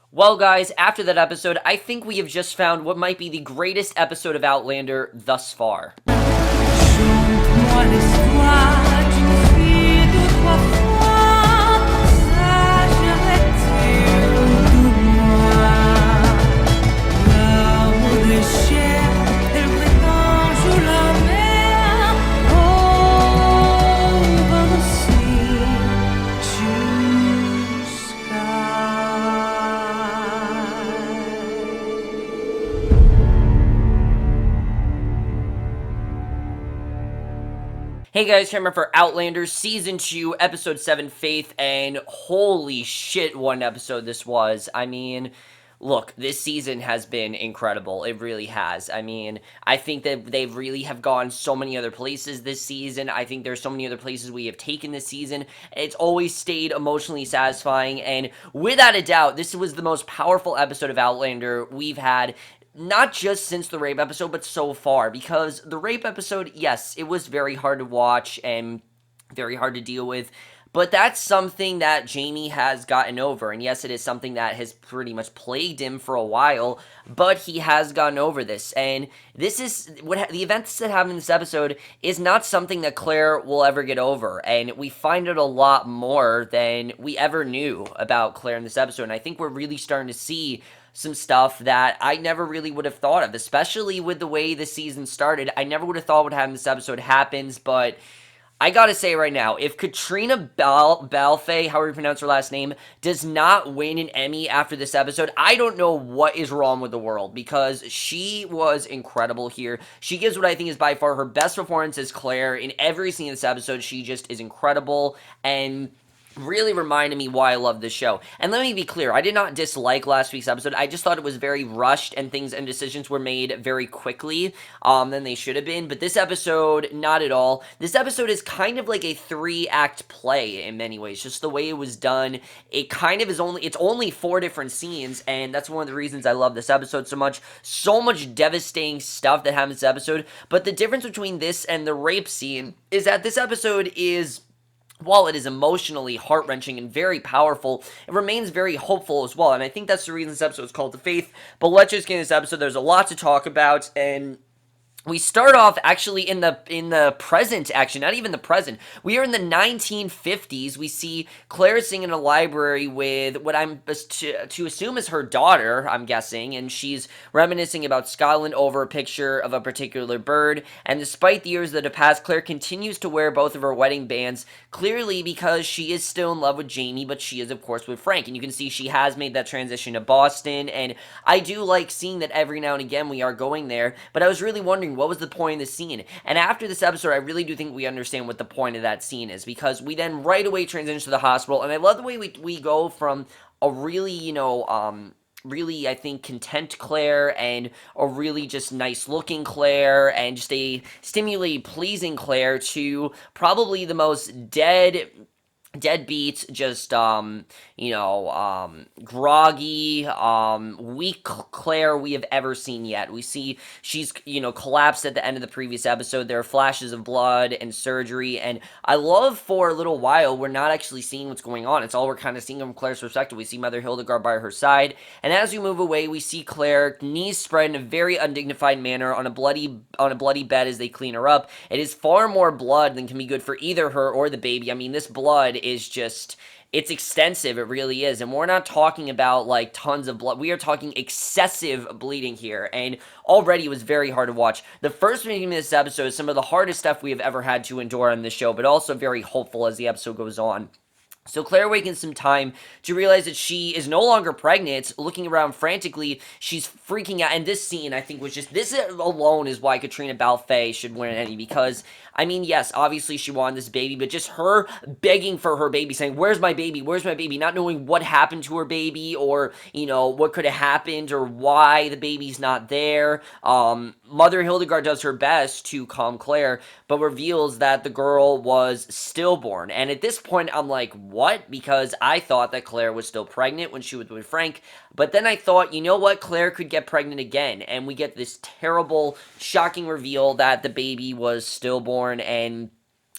Well, guys, after that episode, I think we have just found what might be the greatest episode of Outlander thus far. Chante-moi l'histoire d'une fille d'autrefois, sage rêve-t-il de moi? L'arbre des chairs, elle prétend jouer la mer, over the sea, to sky. Hey guys, remember for Outlander Season 2, Episode 7, Faith, and holy shit, what an episode this was. I mean, look, this season has been incredible. It really has. I mean, I think that they really have gone so many other places this season. I think there's so many other places we have taken this season. It's always stayed emotionally satisfying, and without a doubt, this was the most powerful episode of Outlander we've had, not just since the rape episode, but so far, because the rape episode, yes, it was very hard to watch and very hard to deal with, but that's something that Jamie has gotten over, and yes, it is something that has pretty much plagued him for a while, but he has gotten over this, and this is, the events that happen in this episode is not something that Claire will ever get over, and we find out a lot more than we ever knew about Claire in this episode, and I think we're really starting to see some stuff that I never really would have thought of, especially with the way the season started. I never would have thought what happened in this episode happens, but I gotta say right now, if Caitriona Balfe, however you pronounce her last name, does not win an Emmy after this episode, I don't know what is wrong with the world, because she was incredible here. She gives what I think is by far her best performance as Claire. In every scene in this episode, she just is incredible, and really reminded me why I love this show. And let me be clear, I did not dislike last week's episode. I just thought it was very rushed and things and decisions were made very quickly than they should have been. But this episode, not at all. This episode is kind of like a 3-act play in many ways. Just the way it was done. It kind of is it's only 4 different scenes, and that's one of the reasons I love this episode so much. So much devastating stuff that happens in this episode. But the difference between this and the rape scene is that this episode is, while it is emotionally heart-wrenching and very powerful, it remains very hopeful as well, and I think that's the reason this episode is called The Faith. But let's just get into this episode. There's a lot to talk about, and we start off actually in the present, actually, not even the present. We are in the 1950s. We see Claire sitting in a library with what I'm to assume is her daughter, I'm guessing, and she's reminiscing about Scotland over a picture of a particular bird. And despite the years that have passed, Claire continues to wear both of her wedding bands, clearly because she is still in love with Jamie, but she is, of course, with Frank. And you can see she has made that transition to Boston, and I do like seeing that every now and again we are going there, but I was really wondering, what was the point of the scene? And after this episode, I really do think we understand what the point of that scene is, because we then right away transition to the hospital, and I love the way we go from a really, really, I think, content Claire, and a really just nice-looking Claire, and just a stimulating, pleasing Claire, to probably the most deadbeat, just, groggy, weak Claire we have ever seen yet. We see she's, collapsed at the end of the previous episode. There are flashes of blood and surgery, and I love for a little while we're not actually seeing what's going on. It's all we're kind of seeing from Claire's perspective. We see Mother Hildegard by her side, and as we move away, we see Claire, knees spread in a very undignified manner on a bloody bed as they clean her up. It is far more blood than can be good for either her or the baby. I mean, this blood is just, it's extensive, it really is, and we're not talking about, like, tons of blood. We are talking excessive bleeding here, and already it was very hard to watch. The first minute of this episode is some of the hardest stuff we have ever had to endure on this show, but also very hopeful as the episode goes on. So Claire wakens some time to realize that she is no longer pregnant, looking around frantically. She's freaking out, and this scene, I think, was just, this alone is why Caitriona Balfe should win an Emmy, because, I mean, yes, obviously she wanted this baby, but just her begging for her baby, saying, where's my baby, where's my baby, not knowing what happened to her baby, or, what could have happened, or why the baby's not there. Mother Hildegard does her best to calm Claire, but reveals that the girl was stillborn, and at this point, I'm like, what? Because I thought that Claire was still pregnant when she was with Frank, but then I thought, you know what, Claire could get pregnant again, and we get this terrible, shocking reveal that the baby was stillborn, and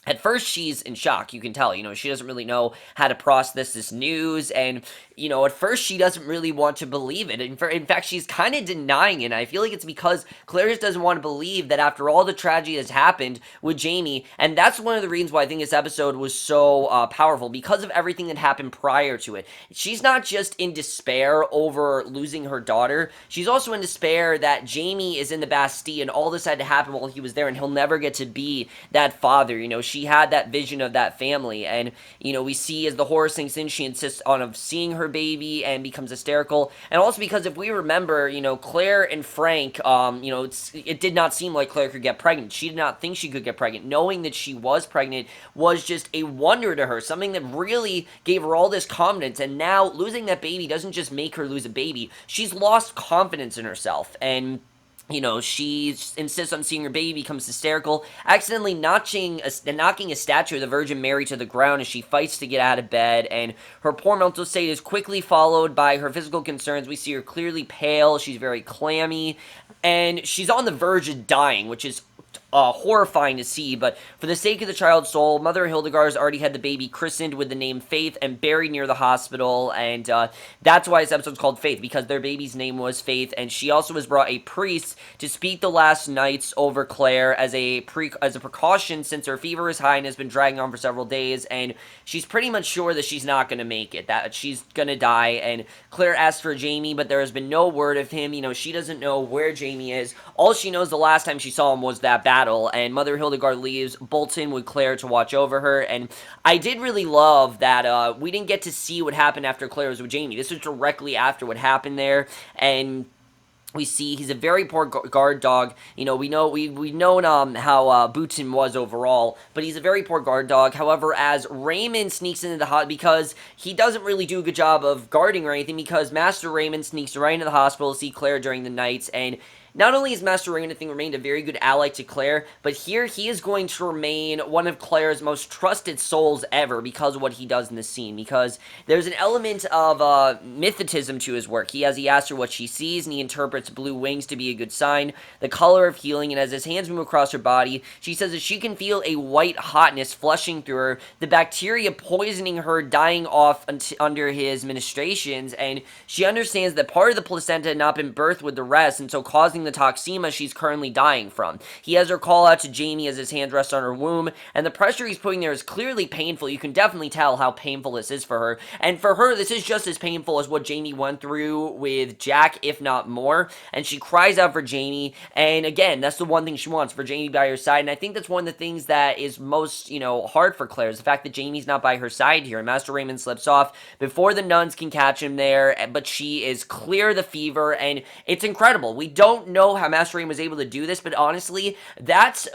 at first, she's in shock, you can tell, she doesn't really know how to process this news, and at first she doesn't really want to believe it. In fact, she's kind of denying it. And I feel like it's because Claire just doesn't want to believe that after all the tragedy that's happened with Jamie, and that's one of the reasons why I think this episode was so powerful, because of everything that happened prior to it. She's not just in despair over losing her daughter, she's also in despair that Jamie is in the Bastille and all this had to happen while he was there and he'll never get to be that father. She had that vision of that family, and we see as the horror sinks in, she insists on of seeing her baby and becomes hysterical. And also because if we remember, Claire and Frank, it did not seem like Claire could get pregnant. She did not think she could get pregnant. Knowing that she was pregnant was just a wonder to her, something that really gave her all this confidence. And now losing that baby doesn't just make her lose a baby, she's lost confidence in herself. And she insists on seeing her baby, becomes hysterical, accidentally knocking a statue of the Virgin Mary to the ground as she fights to get out of bed, and her poor mental state is quickly followed by her physical concerns. We see her clearly pale, she's very clammy, and she's on the verge of dying, which is horrifying to see. But for the sake of the child's soul, Mother Hildegard has already had the baby christened with the name Faith and buried near the hospital, and that's why this episode's called Faith, because their baby's name was Faith. And she also has brought a priest to speak the last nights over Claire as a precaution, since her fever is high and has been dragging on for several days, and she's pretty much sure that she's not going to make it, that she's going to die. And Claire asks for Jamie, but there has been no word of him. She doesn't know where Jamie is. All she knows the last time she saw him was that battle, and Mother Hildegard leaves Bolton with Claire to watch over her. And I did really love that we didn't get to see what happened after Claire was with Jamie. This was directly after what happened there, and we see he's a very poor guard dog. We've known how Boutin was overall, but he's a very poor guard dog. However, as Raymond sneaks into the hospital, because he doesn't really do a good job of guarding or anything, because Master Raymond sneaks right into the hospital to see Claire during the nights, and not only is Master Raymond, I think, remained a very good ally to Claire, but here he is going to remain one of Claire's most trusted souls ever because of what he does in this scene, because there's an element of mythicism to his work. He asks her what she sees, and he interprets blue wings to be a good sign, the color of healing, and as his hands move across her body, she says that she can feel a white hotness flushing through her, the bacteria poisoning her, dying off under his ministrations, and she understands that part of the placenta had not been birthed with the rest, and so causing the toxemia she's currently dying from. He has her call out to Jamie as his hands rest on her womb, and the pressure he's putting there is clearly painful. You can definitely tell how painful this is for her, and for her, this is just as painful as what Jamie went through with Jack, if not more, and she cries out for Jamie, and again, that's the one thing she wants, for Jamie by her side, and I think that's one of the things that is most, hard for Claire, is the fact that Jamie's not by her side here, and Master Raymond slips off before the nuns can catch him there, but she is clear of the fever, and it's incredible. We don't know how Master Raymond was able to do this, but honestly, that's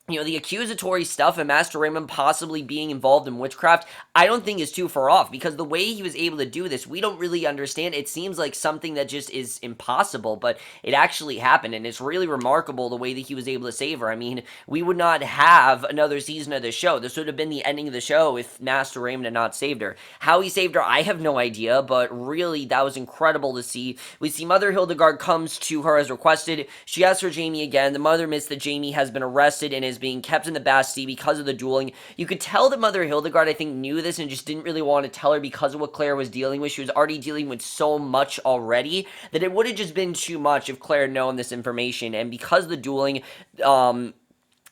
the accusatory stuff and Master Raymond possibly being involved in witchcraft, I don't think is too far off, because the way he was able to do this, we don't really understand. It seems like something that just is impossible, but it actually happened, and it's really remarkable the way that he was able to save her. I mean, we would not have another season of this show. This would have been the ending of the show if Master Raymond had not saved her. How he saved her, I have no idea, but really, that was incredible to see. We see Mother Hildegard comes to her as requested. She asks for Jamie again. The mother admits that Jamie has been arrested and is being kept in the Bastille because of the dueling. You could tell that Mother Hildegard, I think, knew this and just didn't really want to tell her because of what Claire was dealing with. She was already dealing with so much already that it would have just been too much if Claire had known this information. And because of the dueling,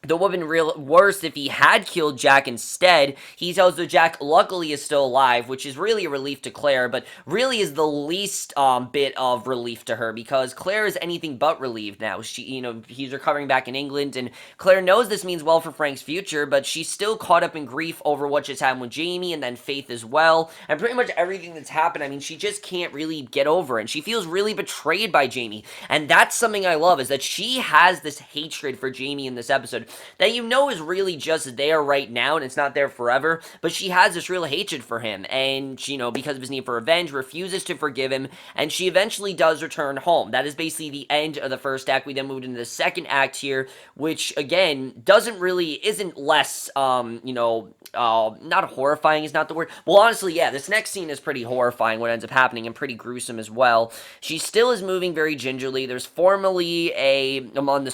though it would have been real worse if he had killed Jack instead. He tells her Jack luckily is still alive, which is really a relief to Claire, but really is the least bit of relief to her, because Claire is anything but relieved now. He's recovering back in England, and Claire knows this means well for Frank's future, but she's still caught up in grief over what just happened with Jamie, and then Faith as well, and pretty much everything that's happened. I mean, she just can't really get over it, and she feels really betrayed by Jamie, and that's something I love, is that she has this hatred for Jamie in this episode that is really just there right now, and it's not there forever, but she has this real hatred for him, and she, because of his need for revenge, refuses to forgive him, and she eventually does return home. That is basically the end of the first act. We then moved into the second act here, which, again, isn't less, not horrifying is not the word. Well, honestly, yeah, this next scene is pretty horrifying, what ends up happening, and pretty gruesome as well. She still is moving very gingerly. There's formality among the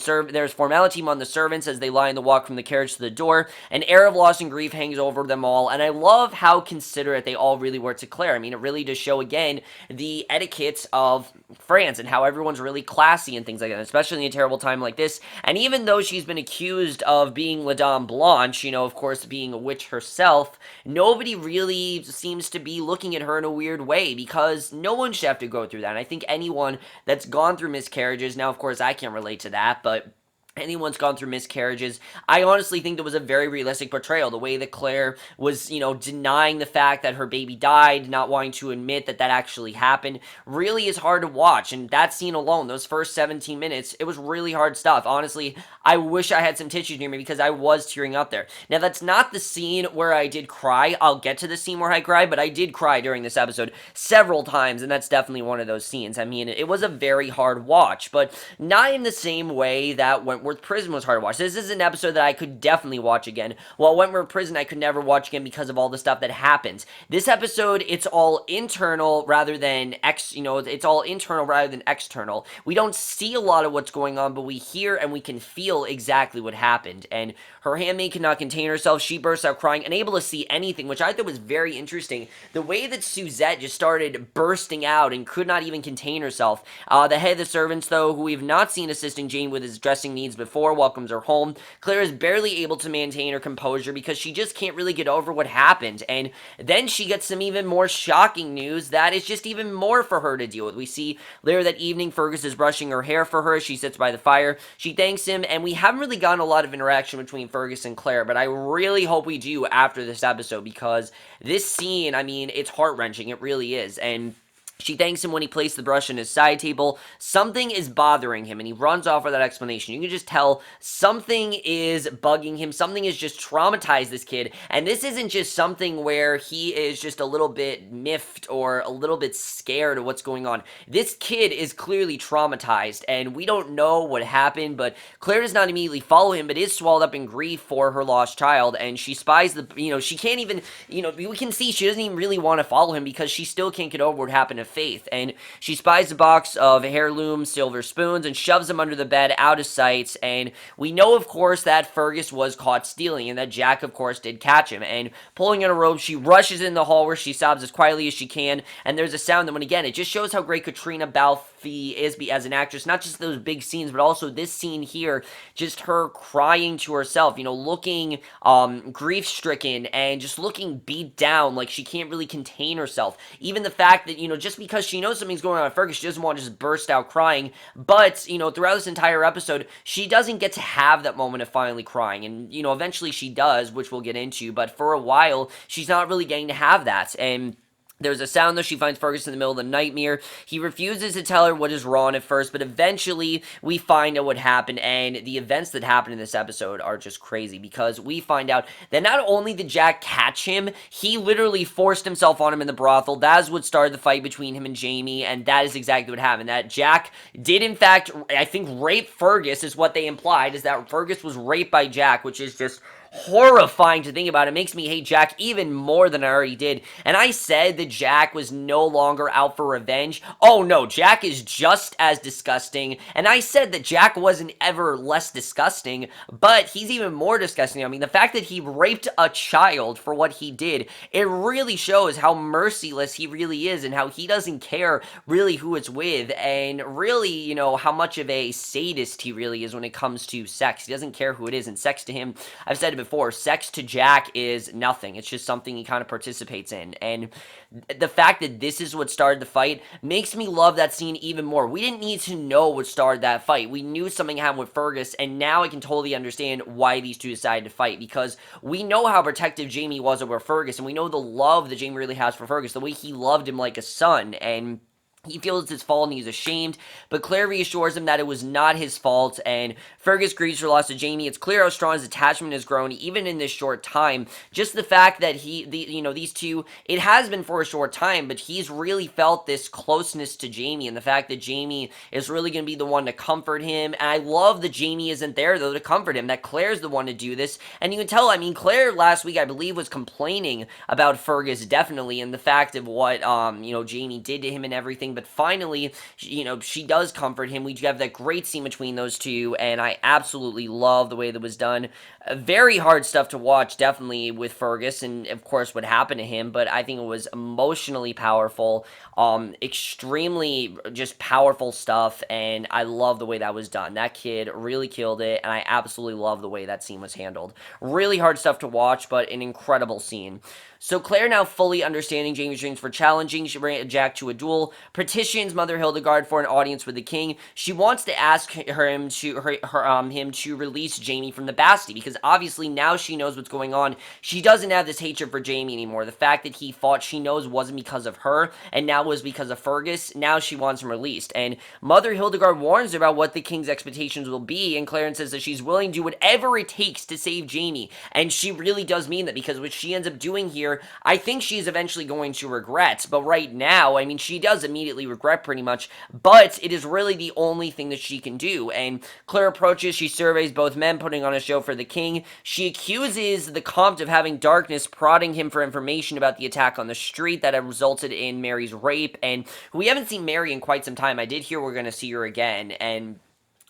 servants as they they line the walk from the carriage to the door. An air of loss and grief hangs over them all, and I love how considerate they all really were to Claire. I mean, it really does show, again, the etiquette of France and how everyone's really classy and things like that, especially in a terrible time like this. And even though she's been accused of being La Dame Blanche, of course, being a witch herself, nobody really seems to be looking at her in a weird way, because no one should have to go through that. And I think anyone that's gone through miscarriages, now, of course, I can't relate to that, but anyone's gone through miscarriages, I honestly think that was a very realistic portrayal. The way that Claire was, denying the fact that her baby died, not wanting to admit that that actually happened, really is hard to watch. And that scene alone, those first 17 minutes, it was really hard stuff. Honestly, I wish I had some tissues near me because I was tearing up there. Now, that's not the scene where I did cry. I'll get to the scene where I cried, but I did cry during this episode several times, and that's definitely one of those scenes. I mean, it was a very hard watch, but not in the same way that Wentworth Prison was hard to watch. This is an episode that I could definitely watch again, while Wentworth Prison I could never watch again because of all the stuff that happens. This episode, it's all internal rather than it's all internal rather than external. We don't see a lot of what's going on, but we hear and we can feel exactly what happened. And her handmaid cannot contain herself. She bursts out crying, unable to see anything, which I thought was very interesting. The way that Suzette just started bursting out and could not even contain herself. The head of the servants, though, who we've not seen assisting Jane with his dressing needs before, welcomes her home. Claire is barely able to maintain her composure because she just can't really get over what happened. And then she gets some even more shocking news that is just even more for her to deal with. We see later that evening, Fergus is brushing her hair for her as she sits by the fire. She thanks him, and we haven't really gotten a lot of interaction between Fergus and Claire, but I really hope we do after this episode, because this scene, I mean, it's heart-wrenching. It really is. And she thanks him when he placed the brush on his side table. Something is bothering him, and he runs off with that explanation. You can just tell something is bugging him. Something has just traumatized this kid, and this isn't just something where he is just a little bit miffed or a little bit scared of what's going on. This kid is clearly traumatized, and we don't know what happened, but Claire does not immediately follow him, but is swallowed up in grief for her lost child, and she spies she can't even, we can see she doesn't even really want to follow him because she still can't get over what happened to Faith, and she spies a box of heirloom silver spoons and shoves them under the bed out of sight. And we know, of course, that Fergus was caught stealing, and that Jack, of course, did catch him. And pulling on a robe, she rushes in the hall where she sobs as quietly as she can, and there's a sound that, when again, it just shows how great Caitriona Balfe is as an actress. Not just those big scenes, but also this scene here, just her crying to herself, looking grief-stricken and just looking beat down, like she can't really contain herself. Even the fact that, just because she knows something's going on with Fergus, she doesn't want to just burst out crying, but, throughout this entire episode, she doesn't get to have that moment of finally crying, and, eventually she does, which we'll get into, but for a while, she's not really getting to have that. And there's a sound, though. She finds Fergus in the middle of the nightmare. He refuses to tell her what is wrong at first, but eventually we find out what happened, and the events that happen in this episode are just crazy, because we find out that not only did Jack catch him, he literally forced himself on him in the brothel. That is what started the fight between him and Jamie, and that is exactly what happened. That Jack did, in fact, I think, rape Fergus, is what they implied, is that Fergus was raped by Jack, which is just horrifying to think about. It makes me hate Jack even more than I already did. And I said that Jack was no longer out for revenge. Oh no, Jack is just as disgusting. And I said that Jack wasn't ever less disgusting, but he's even more disgusting. I mean, the fact that he raped a child for what he did, it really shows how merciless he really is, and how he doesn't care really who it's with, and really, how much of a sadist he really is when it comes to sex. He doesn't care who it is, and sex to him, I've said it before, sex to Jack is nothing. It's just something he kind of participates in. And the fact that this is what started the fight makes me love that scene even more. We didn't need to know what started that fight. We knew something happened with Fergus, and now I can totally understand why these two decided to fight, because we know how protective Jamie was over Fergus, and we know the love that Jamie really has for Fergus, the way he loved him like a son, and he feels it's his fault and he's ashamed, but Claire reassures him that it was not his fault, and Fergus grieves her loss to Jamie. It's clear how strong his attachment has grown, even in this short time. Just the fact that these two, it has been for a short time, but he's really felt this closeness to Jamie, and the fact that Jamie is really going to be the one to comfort him. And I love that Jamie isn't there, though, to comfort him, that Claire's the one to do this. And you can tell, I mean, Claire last week, I believe, was complaining about Fergus, definitely, and the fact of what, Jamie did to him and everything. everything, but finally, she does comfort him. We have that great scene between those two, and I absolutely love the way that was done. Very hard stuff to watch, definitely, with Fergus, and of course what happened to him, but I think it was emotionally powerful, extremely just powerful stuff, and I love the way that was done. That kid really killed it, and I absolutely love the way that scene was handled. Really hard stuff to watch, but an incredible scene. So Claire, now fully understanding Jamie's dreams for challenging Jack to a duel, petitions Mother Hildegard for an audience with the king. She wants to ask him to release Jamie from the Bastille, because obviously now she knows what's going on. She doesn't have this hatred for Jamie anymore. The fact that he fought, she knows, wasn't because of her, and now was because of Fergus. Now she wants him released. And Mother Hildegard warns her about what the king's expectations will be, and Clarence says that she's willing to do whatever it takes to save Jamie. And she really does mean that, because what she ends up doing here, I think she's eventually going to regret. But right now, I mean, she does immediately regret pretty much, but it is really the only thing that she can do. And Claire approaches, she surveys both men, putting on a show for the king. She accuses the Comte of having darkness, prodding him for information about the attack on the street that had resulted in Mary's rape. And we haven't seen Mary in quite some time. I did hear we're going to see her again, and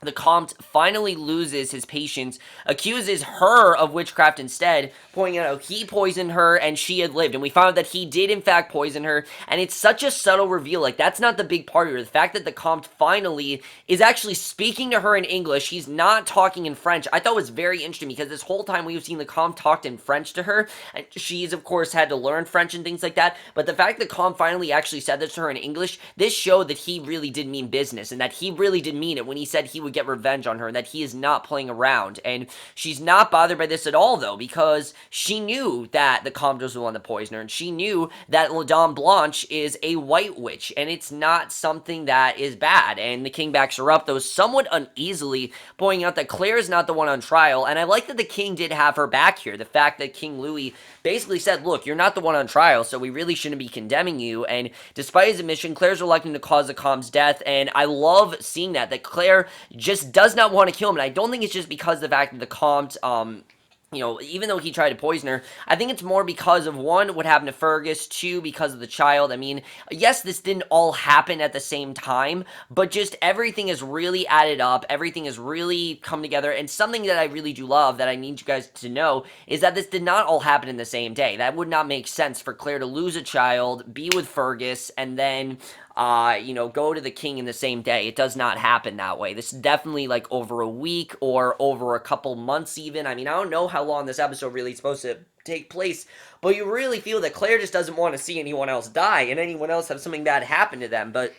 the Comte finally loses his patience, accuses her of witchcraft instead, pointing out how he poisoned her and she had lived. And we found out that he did in fact poison her, and it's such a subtle reveal. Like, that's not the big part here. The fact that the Comte finally is actually speaking to her in English, he's not talking in French, I thought was very interesting, because this whole time we've seen the Comte talked in French to her, and she's of course had to learn French and things like that, but the fact that Comte finally actually said this to her in English, this showed that he really did mean business, and that he really did mean it when he said he would get revenge on her, and that he is not playing around. And she's not bothered by this at all, though, because she knew that the Comte was the one that poisoned her, and she knew that La Dame Blanche is a white witch, and it's not something that is bad. And the king backs her up, though somewhat uneasily, pointing out that Claire is not the one on trial. And I like that the king did have her back here. The fact that King Louis basically said, look, you're not the one on trial, so we really shouldn't be condemning you. And despite his admission, Claire's reluctant to cause the Comte's death, and I love seeing that Claire just does not want to kill him. And I don't think it's just because of the fact that the Comte, even though he tried to poison her, I think it's more because of, one, what happened to Fergus, two, because of the child. I mean, yes, this didn't all happen at the same time, but just everything is really added up, everything has really come together, and something that I really do love, that I need you guys to know, is that this did not all happen in the same day. That would not make sense for Claire to lose a child, be with Fergus, and then go to the king in the same day. It does not happen that way. This is definitely like over a week or over a couple months even. I mean, I don't know how long this episode really is supposed to take place, but you really feel that Claire just doesn't want to see anyone else die and anyone else have something bad happen to them. But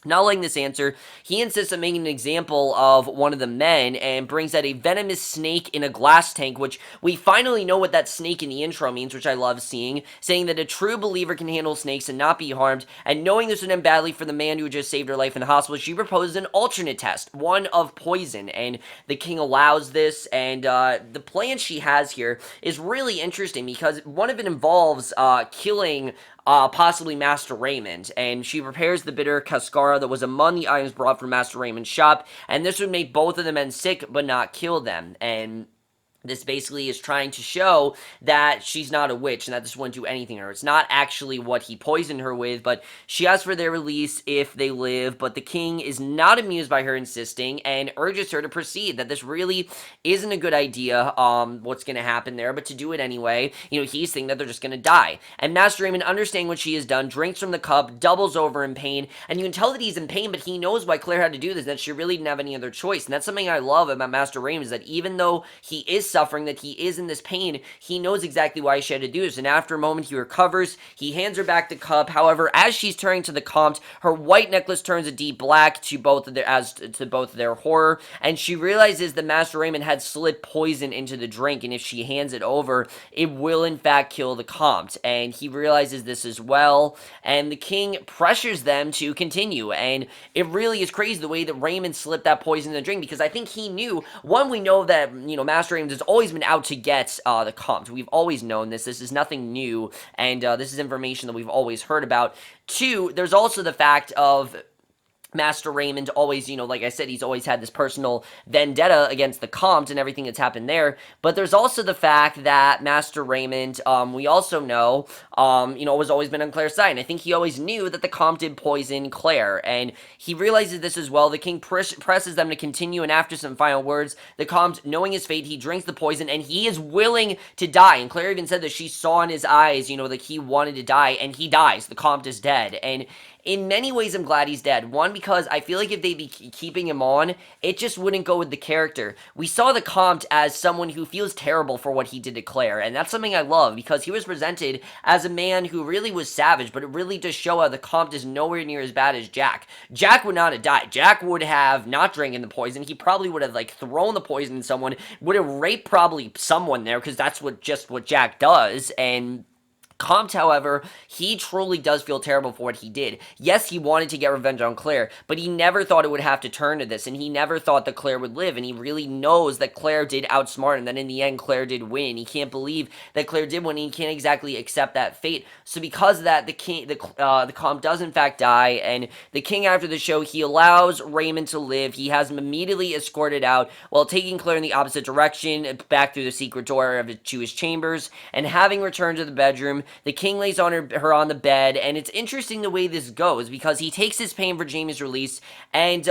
not liking this answer, he insists on making an example of one of the men and brings out a venomous snake in a glass tank, which we finally know what that snake in the intro means, which I love seeing, saying that a true believer can handle snakes and not be harmed. And knowing this would end badly for the man who just saved her life in the hospital, she proposes an alternate test, one of poison, and the king allows this. And the plan she has here is really interesting, because one of it involves killing possibly Master Raymond, and she prepares the bitter cascara that was among the items brought from Master Raymond's shop, and this would make both of the men sick but not kill them. And this basically is trying to show that she's not a witch and that this wouldn't do anything to her. It's not actually what he poisoned her with, but she asks for their release if they live, but the king is not amused by her insisting and urges her to proceed, that this really isn't a good idea, what's going to happen there, but to do it anyway. He's thinking that they're just going to die. And Master Raymond, understanding what she has done, drinks from the cup, doubles over in pain, and you can tell that he's in pain, but he knows why Claire had to do this, that she really didn't have any other choice. And that's something I love about Master Raymond, is that even though he is suffering, that he is in this pain, he knows exactly why she had to do this. And after a moment, he recovers. He hands her back the cup. However, as she's turning to the Comte, her white necklace turns a deep black to both of their horror, and she realizes that Master Raymond had slid poison into the drink, and if she hands it over, it will in fact kill the Comte. And he realizes this as well, and the king pressures them to continue. And it really is crazy the way that Raymond slipped that poison in the drink, because I think he knew, one, we know that Master Raymond has always been out to get the Comte. We've always known this. This is nothing new, and this is information that we've always heard about. Two, there's also the fact of Master Raymond always, like I said, he's always had this personal vendetta against the Comte and everything that's happened there. But there's also the fact that Master Raymond, we also know, was always been on Claire's side. And I think he always knew that the Comte did poison Claire. And he realizes this as well. The king presses them to continue, and after some final words, the Comte, knowing his fate, he drinks the poison, and he is willing to die. And Claire even said that she saw in his eyes, that he wanted to die, and he dies. The Comte is dead. And in many ways, I'm glad he's dead. One, because I feel like if they'd be keeping him on, it just wouldn't go with the character. We saw the Comte as someone who feels terrible for what he did to Claire, and that's something I love, because he was presented as a man who really was savage, but it really does show how the Comte is nowhere near as bad as Jack. Jack would not have died. Jack would have not drinking the poison. He probably would have, thrown the poison at someone, would have raped probably someone there, because that's what Jack does, and Comte, however, he truly does feel terrible for what he did. Yes, he wanted to get revenge on Claire, but he never thought it would have to turn to this, and he never thought that Claire would live, and he really knows that Claire did outsmart him, that in the end, Claire did win. He can't believe that Claire did win, and he can't exactly accept that fate. So because of that, the Comte does in fact die, and the king, after the show, he allows Raymond to live. He has him immediately escorted out, while taking Claire in the opposite direction, back through the secret door to his chambers, and having returned to the bedroom, the king lays her on the bed, and it's interesting the way this goes, because he takes his pain for Jamie's release, and,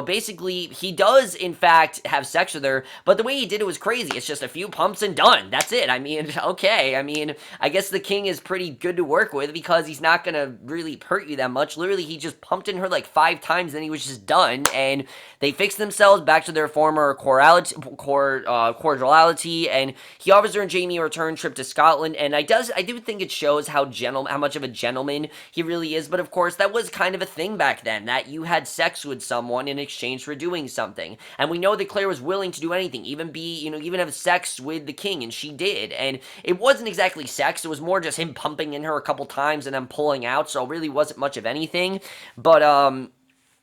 basically, he does, in fact, have sex with her, but the way he did it was crazy. It's just a few pumps and done. That's it. I mean, okay. I mean, I guess the king is pretty good to work with, because he's not gonna really hurt you that much. Literally, he just pumped in her 5 times, then he was just done, and they fixed themselves back to their former cordiality, and he offers her and Jamie a return trip to Scotland, and I do think it shows how much of a gentleman he really is. But of course, that was kind of a thing back then, that you had sex with someone in exchange for doing something. And we know that Claire was willing to do anything, even have sex with the king, and she did. And it wasn't exactly sex, it was more just him pumping in her a couple times and then pulling out, so it really wasn't much of anything. But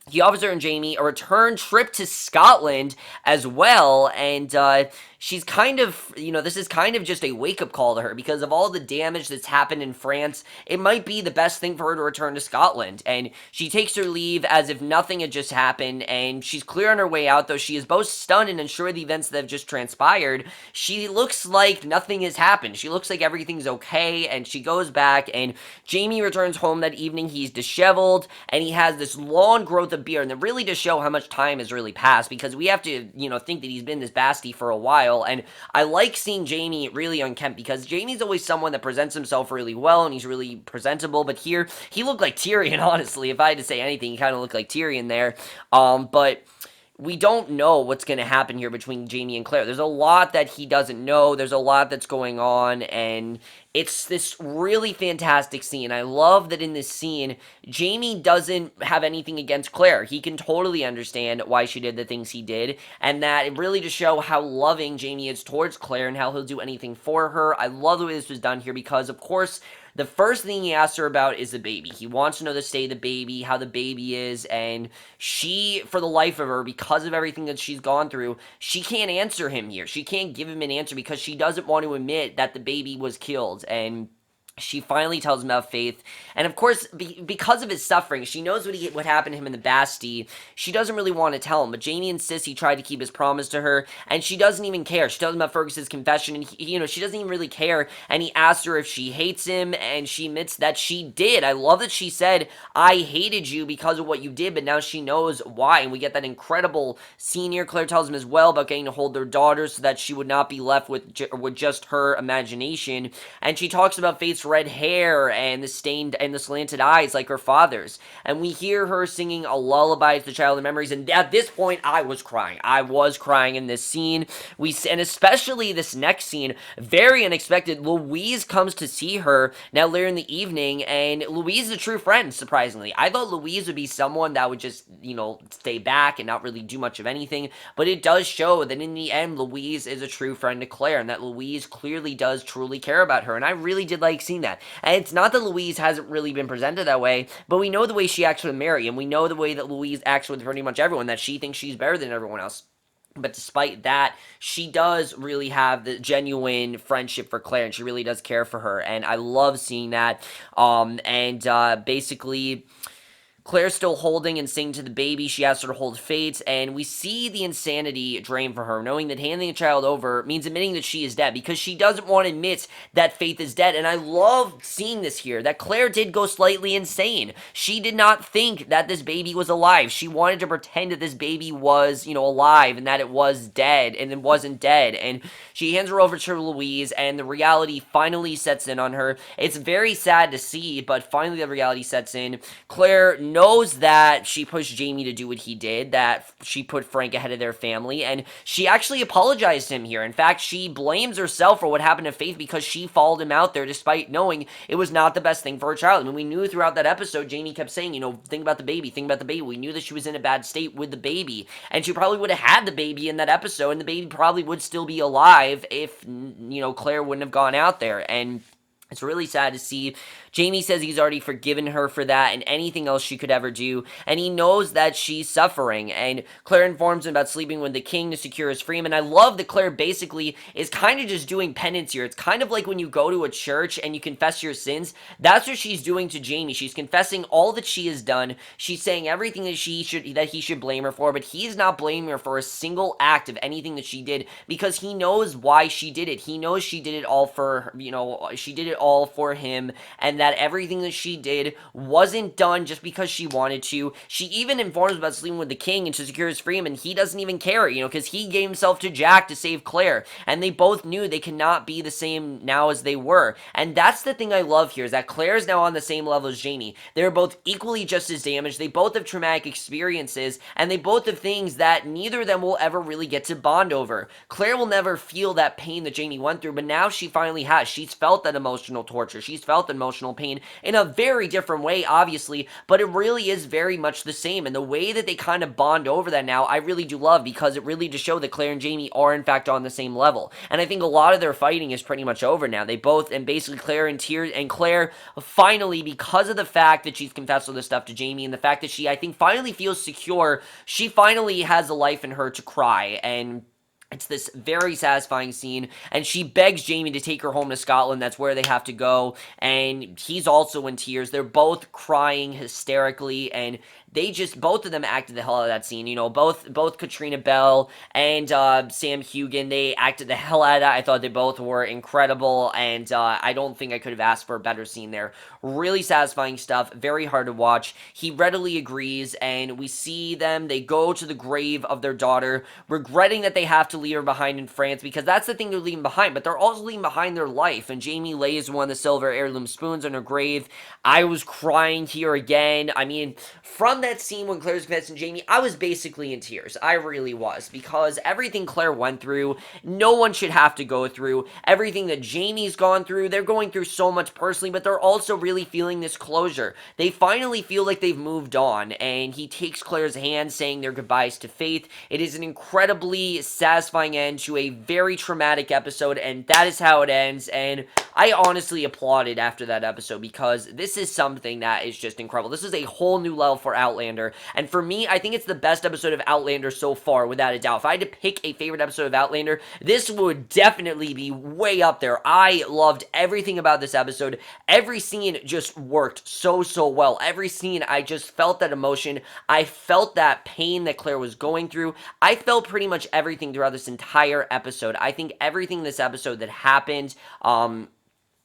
he offers her and Jamie a return trip to Scotland as well, and she's kind of, this is kind of just a wake-up call to her, because of all the damage that's happened in France, it might be the best thing for her to return to Scotland, and she takes her leave as if nothing had just happened, and she's clear on her way out, though she is both stunned and unsure of the events that have just transpired. She looks like nothing has happened. She looks like everything's okay, and she goes back, and Jamie returns home that evening. He's disheveled, and he has this long growth of beard, and it really does show how much time has really passed, because we have to, think that he's been this basti for a while. And I like seeing Jamie really unkempt, because Jamie's always someone that presents himself really well, and he's really presentable, but here, he looked like Tyrion, honestly. If I had to say anything, he kind of looked like Tyrion there, but we don't know what's going to happen here between Jamie and Claire. There's a lot that he doesn't know. There's a lot that's going on, and it's this really fantastic scene. I love that in this scene, Jamie doesn't have anything against Claire. He can totally understand why she did the things he did, and that it really just show how loving Jamie is towards Claire and how he'll do anything for her. I love the way this was done here, because, of course, the first thing he asks her about is the baby. He wants to know the state of the baby, how the baby is, and she, for the life of her, because of everything that she's gone through, she can't answer him here. She can't give him an answer, because she doesn't want to admit that the baby was killed, and she finally tells him about Faith, and of course, because of his suffering, she knows what happened to him in the Bastille. She doesn't really want to tell him, but Jamie insists he tried to keep his promise to her, and she doesn't even care. She tells him about Fergus's confession, and she doesn't even really care, and he asks her if she hates him, and she admits that she did. I love that she said, I hated you because of what you did, but now she knows why, and we get that incredible scene here. Claire tells him as well about getting to hold their daughter so that she would not be left with just her imagination, and she talks about Faith's red hair and the stained and the slanted eyes like her father's, and we hear her singing a lullaby to the child of memories, and at this point I was crying in this scene. And especially this next scene, very unexpected. Louise comes to see her now later in the evening, and Louise is a true friend, surprisingly. I thought Louise would be someone that would just, stay back and not really do much of anything, but it does show that in the end, Louise is a true friend to Claire, and that Louise clearly does truly care about her, and I really did like seeing that. And it's not that Louise hasn't really been presented that way, but we know the way she acts with Mary, and we know the way that Louise acts with pretty much everyone, that she thinks she's better than everyone else. But despite that, she does really have the genuine friendship for Claire, and she really does care for her, and I love seeing that. Basically, Claire's still holding and singing to the baby. She asks her to hold Faith, and we see the insanity drain from her, knowing that handing a child over means admitting that she is dead, because she doesn't want to admit that Faith is dead. And I love seeing this here, that Claire did go slightly insane. She did not think that this baby was alive. She wanted to pretend that this baby was, alive, and that it was dead, and it wasn't dead. And she hands her over to Louise, and the reality finally sets in on her. It's very sad to see, but finally the reality sets in. Claire knows that she pushed Jamie to do what he did, that she put Frank ahead of their family, and she actually apologized to him here. In fact, she blames herself for what happened to Faith because she followed him out there despite knowing it was not the best thing for her child. I mean, we knew throughout that episode, Jamie kept saying, think about the baby, think about the baby. We knew that she was in a bad state with the baby, and she probably would have had the baby in that episode, and the baby probably would still be alive if, Claire wouldn't have gone out there. And it's really sad to see. Jamie says he's already forgiven her for that and anything else she could ever do, and he knows that she's suffering, and Claire informs him about sleeping with the king to secure his freedom. And I love that Claire basically is kind of just doing penance here. It's kind of like when you go to a church and you confess your sins. That's what she's doing to Jamie. She's confessing all that she has done. She's saying everything that he should blame her for, but he's not blaming her for a single act of anything that she did, because he knows why she did it. He knows she did it all for, she did it all for him, and that everything that she did wasn't done just because she wanted to. She even informs about sleeping with the king and to secure his freedom, and he doesn't even care, because he gave himself to Jack to save Claire, and they both knew they cannot be the same now as they were. And that's the thing I love here, is that Claire is now on the same level as Jamie. They're both equally just as damaged. They both have traumatic experiences, and they both have things that neither of them will ever really get to bond over. Claire will never feel that pain that Jamie went through, but now she finally has. She's felt that emotional torture. She's felt emotional pain in a very different way, obviously, but it really is very much the same. And the way that they kind of bond over that now, I really do love, because it really just shows that Claire and Jamie are in fact on the same level. And I think a lot of their fighting is pretty much over now. They both, and basically Claire in tears, and Claire finally, because of the fact that she's confessed all this stuff to Jamie, and the fact that she, I think, finally feels secure, she finally has a life in her to cry. And it's this very satisfying scene, and she begs Jamie to take her home to Scotland. That's where they have to go, and he's also in tears. They're both crying hysterically, and they just, both of them acted the hell out of that scene. Both Caitriona Bell and Sam Heughan, they acted the hell out of that. I thought they both were incredible, and I don't think I could have asked for a better scene there. Really satisfying stuff, very hard to watch. He readily agrees, and we see them, they go to the grave of their daughter, regretting that they have to leave her behind in France, because that's the thing they're leaving behind, but they're also leaving behind their life. And Jamie lays one of the silver heirloom spoons on her grave. I was crying here again. I mean, from that scene when Claire's confessing Jamie, I was basically in tears. I really was, because everything Claire went through, no one should have to go through. Everything that Jamie's gone through, they're going through so much personally, but they're also really feeling this closure. They finally feel like they've moved on, and he takes Claire's hand, saying their goodbyes to Faith. It is an incredibly satisfying end to a very traumatic episode, and that is how it ends. And I honestly applauded after that episode, because this is something that is just incredible. This is a whole new level for Outlander, and for me, I think it's the best episode of Outlander so far, without a doubt. If I had to pick a favorite episode of Outlander, this would definitely be way up there. I loved everything about this episode. Every scene just worked so well. Every scene, I just felt that emotion. I felt that pain that Claire was going through. I felt pretty much everything throughout this entire episode. I think everything in this episode that happened,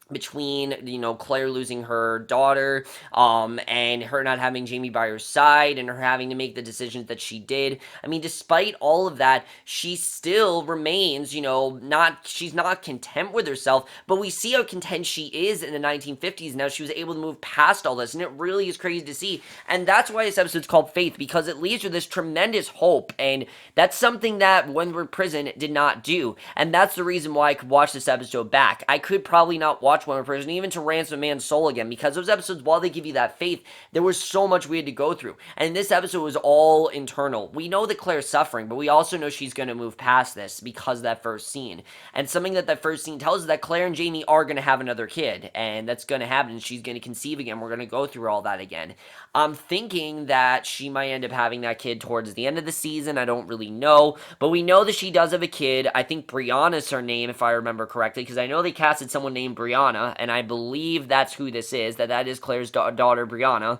between, Claire losing her daughter, and her not having Jamie by her side, and her having to make the decisions that she did. I mean, despite all of that, she still remains, she's not content with herself, but we see how content she is in the 1950s. Now she was able to move past all this, and it really is crazy to see. And that's why this episode's called Faith, because it leaves with this tremendous hope, and that's something that When We're in Prison did not do. And that's the reason why I could watch this episode back. I could probably not watch One More Person, even to Ransom a Man's Soul again, because those episodes, while they give you that faith, there was so much we had to go through. And this episode was all internal. We know that Claire's suffering, but we also know she's going to move past this because of that first scene. And something that first scene tells us that Claire and Jamie are going to have another kid, and that's going to happen. She's going to conceive again. We're going to go through all that again. I'm thinking that she might end up having that kid towards the end of the season. I don't really know, but we know that she does have a kid. I think Brianna's her name, if I remember correctly, because I know they casted someone named Brianna, and I believe that's who this is, that is Claire's daughter, Brianna.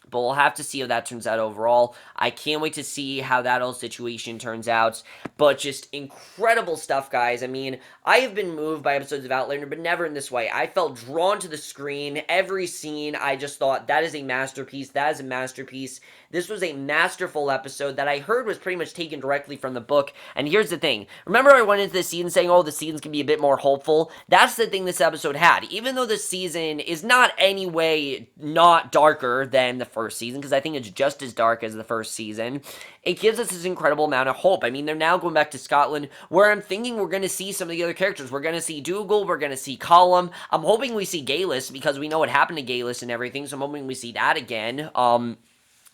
But we'll have to see how that turns out overall. I can't wait to see how that whole situation turns out. But just incredible stuff, guys. I mean, I have been moved by episodes of Outlander, but never in this way. I felt drawn to the screen. Every scene, I just thought, that is a masterpiece. That is a masterpiece. This was a masterful episode that I heard was pretty much taken directly from the book. And here's the thing. Remember I went into the season saying, oh, the seasons can be a bit more hopeful? That's the thing this episode had. Even though this season is not any way not darker than the first season, because I think it's just as dark as the first season, it gives us this incredible amount of hope. I mean, they're now going back to Scotland, where I'm thinking we're going to see some of the other characters. We're going to see Dougal, we're going to see Callow. I'm hoping we see Galus, because we know what happened to Galus and everything, so I'm hoping we see that again.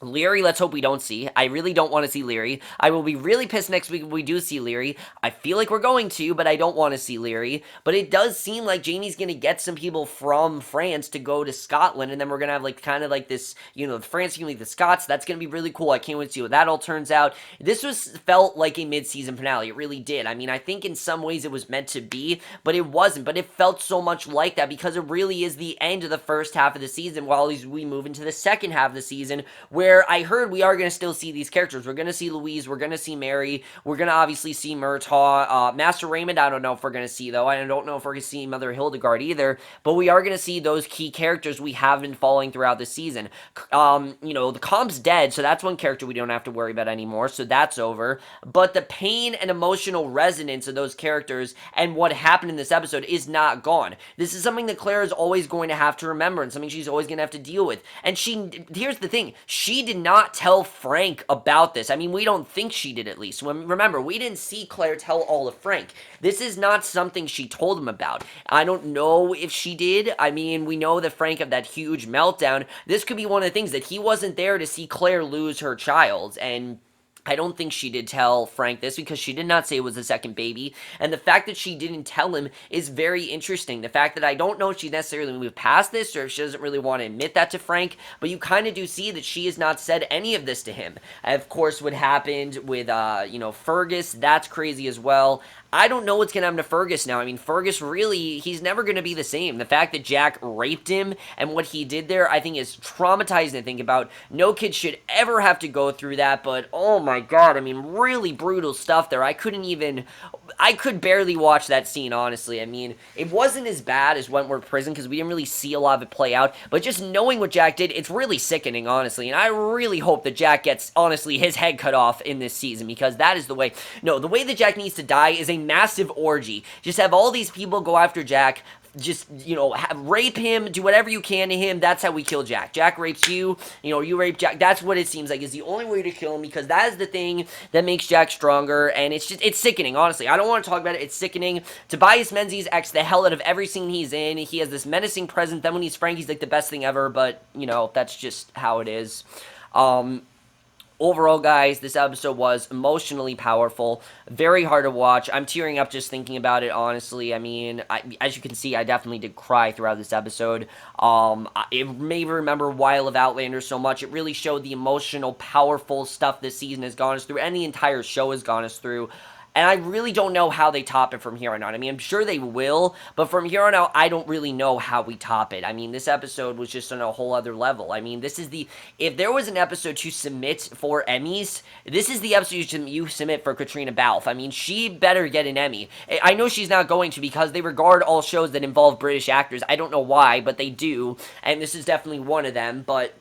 Leary, let's hope we don't see. I really don't want to see Leary. I will be really pissed next week if we do see Leary. I feel like we're going to, but I don't want to see Leary. But it does seem like Jamie's going to get some people from France to go to Scotland, and then we're going to have like kind of like this, you know, France can be the Scots. That's going to be really cool. I can't wait to see what that all turns out. This felt like a mid-season finale. It really did. I mean, I think in some ways it was meant to be, but it wasn't. But it felt so much like that because it really is the end of the first half of the season while we move into the second half of the season, where I heard we are going to still see these characters. We're going to see Louise. We're going to see Mary. We're going to obviously see Murtaugh. Master Raymond, I don't know if we're going to see, though. I don't know if we're going to see Mother Hildegard either. But we are going to see those key characters we have been following throughout the season. You know, the comp's dead, so that's one character we don't have to worry about anymore. So that's over. But the pain and emotional resonance of those characters and what happened in this episode is not gone. This is something that Claire is always going to have to remember and something she's always going to have to deal with. And here's the thing. She did not tell Frank about this. I mean, we don't think she did, at least. Remember, we didn't see Claire tell all of Frank. This is not something she told him about. I don't know if she did. I mean, we know that Frank had that huge meltdown. This could be one of the things that he wasn't there to see Claire lose her child, and I don't think she did tell Frank this because she did not say it was a second baby. And the fact that she didn't tell him is very interesting. The fact that I don't know if she necessarily moved past this or if she doesn't really want to admit that to Frank, but you kind of do see that she has not said any of this to him. Of course, what happened with, Fergus, that's crazy as well. I don't know what's going to happen to Fergus now. I mean, Fergus really, he's never going to be the same. The fact that Jack raped him and what he did there, I think is traumatizing to think about. No kid should ever have to go through that, but oh my god, I mean, really brutal stuff there. I could barely watch that scene, honestly. I mean, it wasn't as bad as Wentworth Prison because we didn't really see a lot of it play out, but just knowing what Jack did, it's really sickening, honestly, and I really hope that Jack gets, honestly, his head cut off in this season because that is the way. No, the way that Jack needs to die is a massive orgy. Just have all these people go after Jack, just, rape him, do whatever you can to him. That's how we kill Jack. Jack rapes you, you rape Jack. That's what it seems like is the only way to kill him because that is the thing that makes Jack stronger, and it's sickening, honestly. I don't want to talk about it. It's sickening. Tobias Menzies acts the hell out of every scene he's in. He has this menacing presence. Then when he's Frank, he's like the best thing ever, but, that's just how it is. Overall, guys, this episode was emotionally powerful, very hard to watch. I'm tearing up just thinking about it, honestly. I mean, as you can see, I definitely did cry throughout this episode. It made me remember Wild of Outlander so much. It really showed the emotional, powerful stuff this season has gone us through, and the entire show has gone us through. And I really don't know how they top it from here on out. I mean, I'm sure they will, but from here on out, I don't really know how we top it. I mean, this episode was just on a whole other level. I mean, if there was an episode to submit for Emmys, this is the episode you submit for Caitriona Balfe. I mean, she better get an Emmy. I know she's not going to because they regard all shows that involve British actors. I don't know why, but they do, and this is definitely one of them, but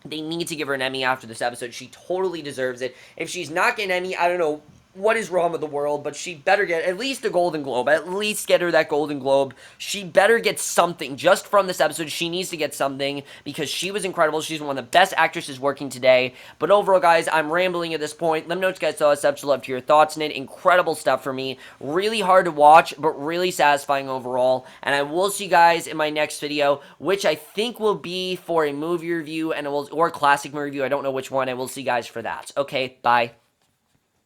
they need to give her an Emmy after this episode. She totally deserves it. If she's not getting an Emmy, I don't know what is wrong with the world, but she better get at least a Golden Globe. At least get her that Golden Globe. She better get something just from this episode. She needs to get something because she was incredible. She's one of the best actresses working today. But overall, guys, I'm rambling at this point. Let me know what you guys thought. Such love to your thoughts on it. Incredible stuff for me. Really hard to watch, but really satisfying overall. And I will see you guys in my next video, which I think will be for a movie review or a classic movie review. I don't know which one. I will see you guys for that. Okay, bye.